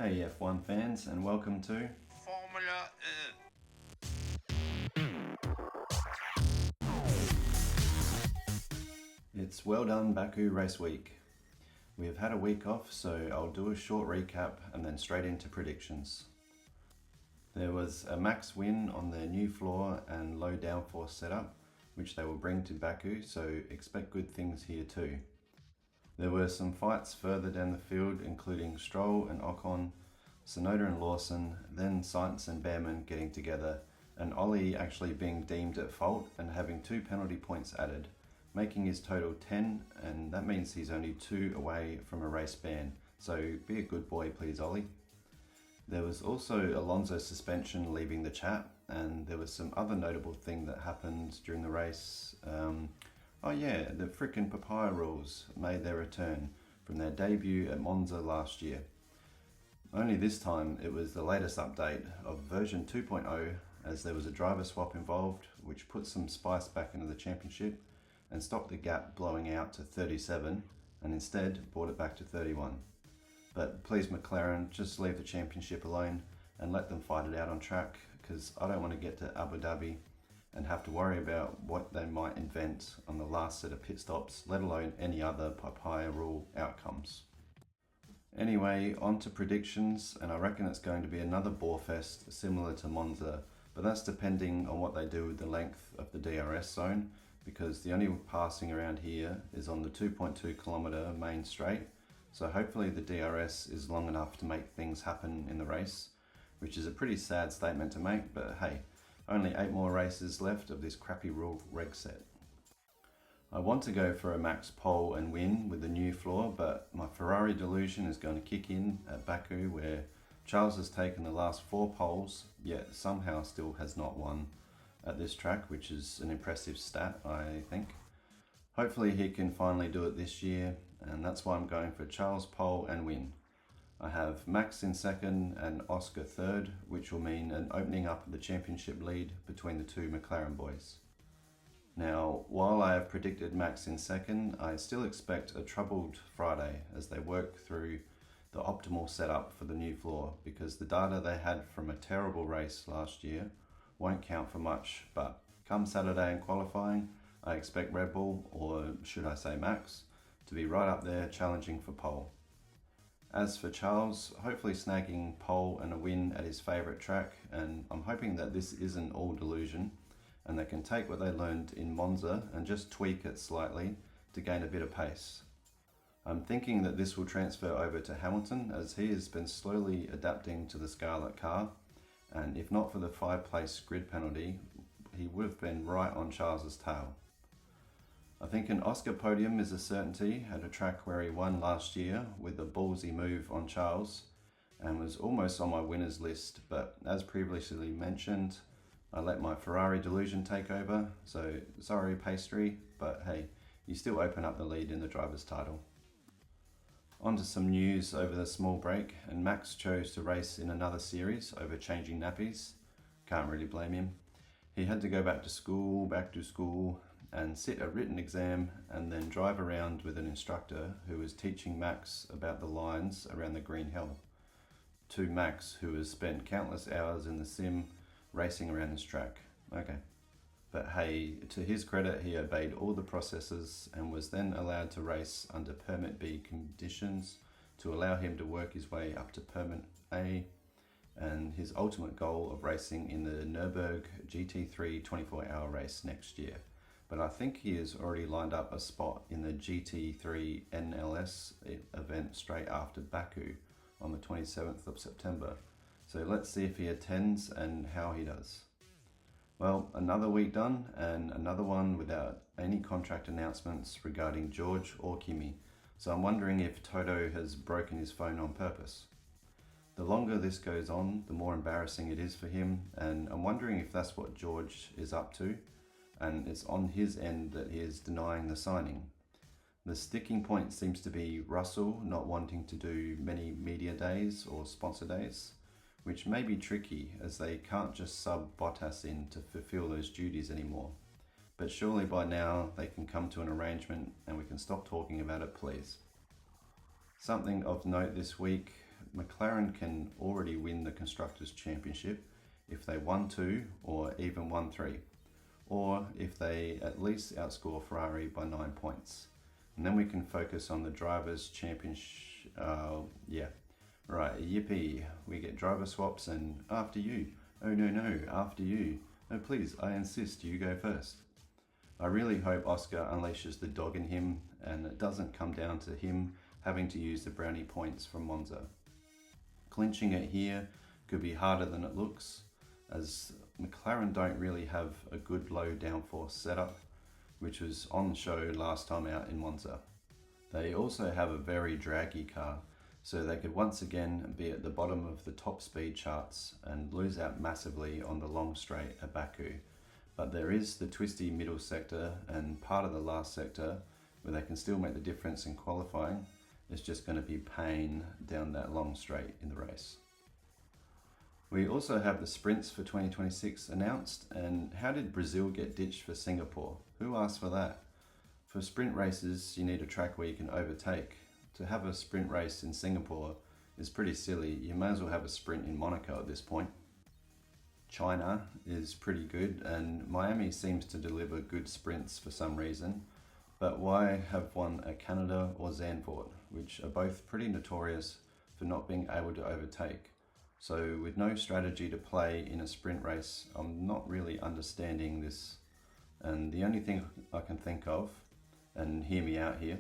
Hey F1 fans, and welcome to Formula. It's Well Done Baku Race Week. We have had a week off, so I'll do a short recap and then straight into predictions. There was a max win on their new floor and low downforce setup, which they will bring to Baku, so expect good things here too. There were some fights further down the field, including Stroll and Ocon, Sonoda and Lawson, then Sainz and Behrman getting together, and Ollie actually being deemed at fault and having 2 penalty points added, making his total 10, and that means he's only 2 away from a race ban, so be a good boy please Ollie. There was also Alonso's suspension leaving the chat, and there was some other notable thing that happened during the race. The frickin' Papaya Rules made their return from their debut at Monza last year. Only this time it was the latest update of version 2.0, as there was a driver swap involved, which put some spice back into the championship and stopped the gap blowing out to 37, and instead brought it back to 31. But please McLaren, just leave the championship alone and let them fight it out on track, because I don't want to get to Abu Dhabi and have to worry about what they might invent on the last set of pit stops, let alone any other Papaya Rule outcomes. Anyway, on to predictions, and I reckon it's going to be another borefest similar to Monza, but that's depending on what they do with the length of the DRS zone, because the only passing around here is on the 2.2 kilometre main straight, so hopefully the DRS is long enough to make things happen in the race, which is a pretty sad statement to make, but hey, only 8 more races left of this crappy rule reg set. I want to go for a max pole and win with the new floor, but my Ferrari delusion is going to kick in at Baku, where Charles has taken the last 4 poles, yet somehow still has not won at this track, which is an impressive stat, I think. Hopefully he can finally do it this year, and that's why I'm going for Charles pole and win. I have Max in second and Oscar third, which will mean an opening up of the championship lead between the 2 McLaren boys. Now, while I have predicted Max in second, I still expect a troubled Friday as they work through the optimal setup for the new floor, because the data they had from a terrible race last year won't count for much, but come Saturday in qualifying, I expect Red Bull, or should I say Max, to be right up there challenging for pole. As for Charles, hopefully snagging pole and a win at his favourite track, and I'm hoping that this isn't all delusion, and they can take what they learned in Monza and just tweak it slightly to gain a bit of pace. I'm thinking that this will transfer over to Hamilton, as he has been slowly adapting to the Scarlet car, and if not for the 5-place grid penalty, he would have been right on Charles's tail. I think an Oscar podium is a certainty at a track where he won last year with a ballsy move on Charles, and was almost on my winners list, but as previously mentioned, I let my Ferrari delusion take over, so sorry pastry, but hey, you still open up the lead in the driver's title. On to some news over the small break, and Max chose to race in another series over changing nappies. Can't really blame him. He had to go back to school, and sit a written exam, and then drive around with an instructor who was teaching Max about the lines around the green hill. To Max, who has spent countless hours in the sim racing around this track. Okay. But hey, to his credit, he obeyed all the processes and was then allowed to race under Permit B conditions to allow him to work his way up to Permit A, and his ultimate goal of racing in the Nürburgring GT3 24-hour race next year. But I think he has already lined up a spot in the GT3 NLS event straight after Baku on the 27th of September. So let's see if he attends and how he does. Well, another week done, and another one without any contract announcements regarding George or Kimi. So I'm wondering if Toto has broken his phone on purpose. The longer this goes on, the more embarrassing it is for him, and I'm wondering if that's what George is up to, and it's on his end that he is denying the signing. The sticking point seems to be Russell not wanting to do many media days or sponsor days, which may be tricky as they can't just sub Bottas in to fulfill those duties anymore. But surely by now they can come to an arrangement and we can stop talking about it, please. Something of note this week, McLaren can already win the Constructors' Championship if they won 2 or even won 3, or if they at least outscore Ferrari by 9 points. And then we can focus on the Drivers' Championship. Right, yippee. We get driver swaps and after you. Oh no, after you. No, please, I insist you go first. I really hope Oscar unleashes the dog in him and it doesn't come down to him having to use the brownie points from Monza. Clinching it here could be harder than it looks, as McLaren don't really have a good low downforce setup, which was on show last time out in Monza. They also have a very draggy car, so they could once again be at the bottom of the top speed charts and lose out massively on the long straight at Baku. But there is the twisty middle sector and part of the last sector where they can still make the difference in qualifying. It's just going to be pain down that long straight in the race. We also have the sprints for 2026 announced, and how did Brazil get ditched for Singapore? Who asked for that? For sprint races, you need a track where you can overtake. To have a sprint race in Singapore is pretty silly. You may as well have a sprint in Monaco at this point. China is pretty good, and Miami seems to deliver good sprints for some reason. But why have one at Canada or Zandvoort, which are both pretty notorious for not being able to overtake? So with no strategy to play in a sprint race, I'm not really understanding this. And the only thing I can think of, and hear me out here,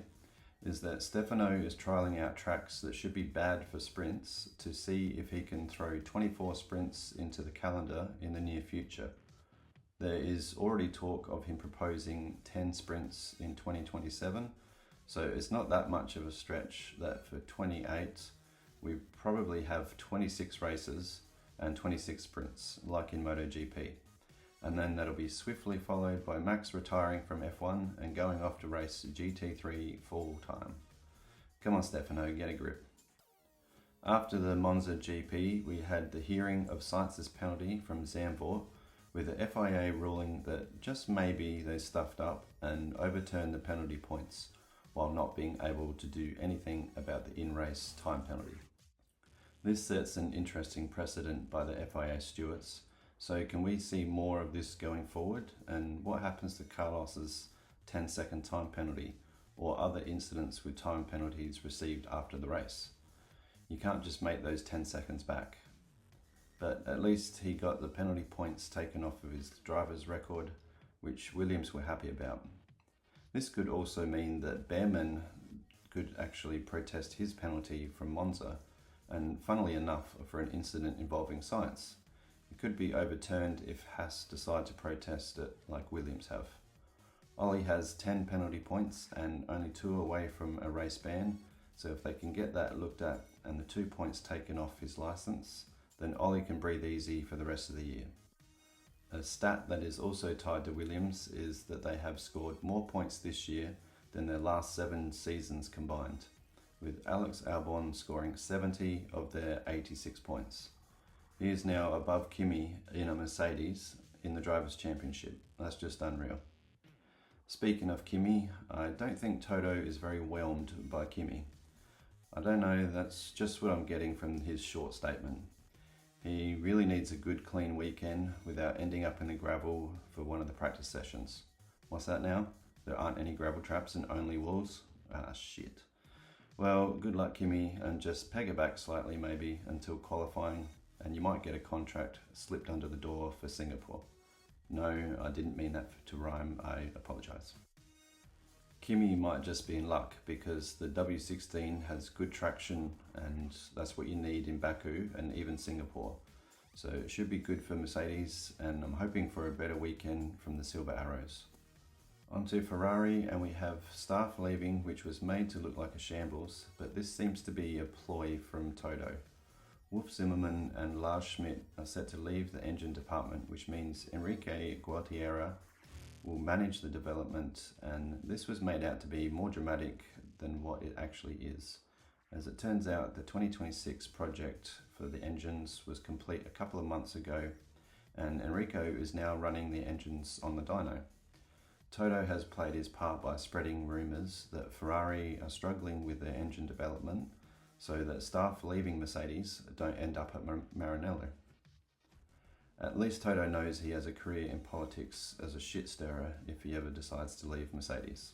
is that Stefano is trialling out tracks that should be bad for sprints to see if he can throw 24 sprints into the calendar in the near future. There is already talk of him proposing 10 sprints in 2027, so it's not that much of a stretch that for 28 we probably have 26 races and 26 sprints, like in MotoGP. And then that'll be swiftly followed by Max retiring from F1 and going off to race GT3 full time. Come on Stefano, get a grip. After the Monza GP, we had the hearing of Sainz's penalty from Zandvoort, with the FIA ruling that just maybe they stuffed up and overturned the penalty points while not being able to do anything about the in-race time penalty. This sets an interesting precedent by the FIA stewards. So can we see more of this going forward? And what happens to Carlos's 10-second time penalty or other incidents with time penalties received after the race? You can't just make those 10 seconds back. But at least he got the penalty points taken off of his driver's record, which Williams were happy about. This could also mean that Behrman could actually protest his penalty from Monza, and funnily enough, for an incident involving Sainz. It could be overturned if Haas decide to protest it like Williams have. Ollie has 10 penalty points and only 2 away from a race ban, so if they can get that looked at and the 2 points taken off his licence, then Ollie can breathe easy for the rest of the year. A stat that is also tied to Williams is that they have scored more points this year than their last 7 seasons combined, with Alex Albon scoring 70 of their 86 points. He is now above Kimi in a Mercedes in the Drivers' Championship. That's just unreal. Speaking of Kimi, I don't think Toto is very whelmed by Kimi. I don't know, that's just what I'm getting from his short statement. He really needs a good clean weekend without ending up in the gravel for one of the practice sessions. What's that now? There aren't any gravel traps and only walls? Ah, shit. Well, good luck Kimi, and just peg it back slightly maybe until qualifying, and you might get a contract slipped under the door for Singapore. No, I didn't mean that to rhyme, I apologise. Kimi might just be in luck because the W16 has good traction and that's what you need in Baku and even Singapore. So it should be good for Mercedes, and I'm hoping for a better weekend from the Silver Arrows. On to Ferrari, and we have staff leaving, which was made to look like a shambles, but this seems to be a ploy from Toto. Wolf Zimmermann and Lars Schmidt are set to leave the engine department, which means Enrique Gualtieri will manage the development, and this was made out to be more dramatic than what it actually is. As it turns out, the 2026 project for the engines was complete a couple of months ago, and Enrico is now running the engines on the dyno. Toto has played his part by spreading rumours that Ferrari are struggling with their engine development, so that staff leaving Mercedes don't end up at Maranello. At least Toto knows he has a career in politics as a shit stirrer if he ever decides to leave Mercedes.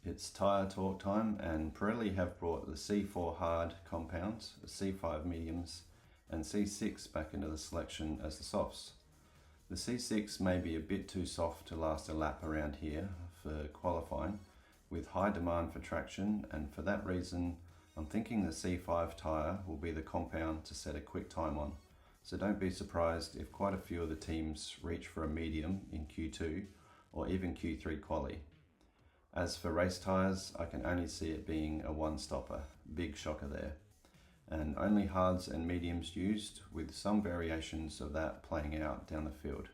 It's tyre talk time, and Pirelli have brought the C4 hard compounds, C5 mediums and C6 back into the selection as the softs. The C6 may be a bit too soft to last a lap around here for qualifying, with high demand for traction, and for that reason I'm thinking the C5 tyre will be the compound to set a quick time on. So don't be surprised if quite a few of the teams reach for a medium in Q2 or even Q3 quali. As for race tyres, I can only see it being a one-stopper, big shocker there. And only hards and mediums used, with some variations of that playing out down the field.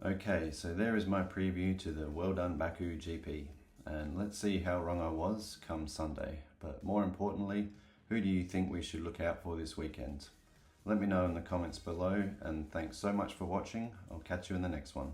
Okay, so there is my preview to the Done Baku GP, and let's see how wrong I was come Sunday. But more importantly, who do you think we should look out for this weekend? Let me know in the comments below, and thanks so much for watching. I'll catch you in the next one.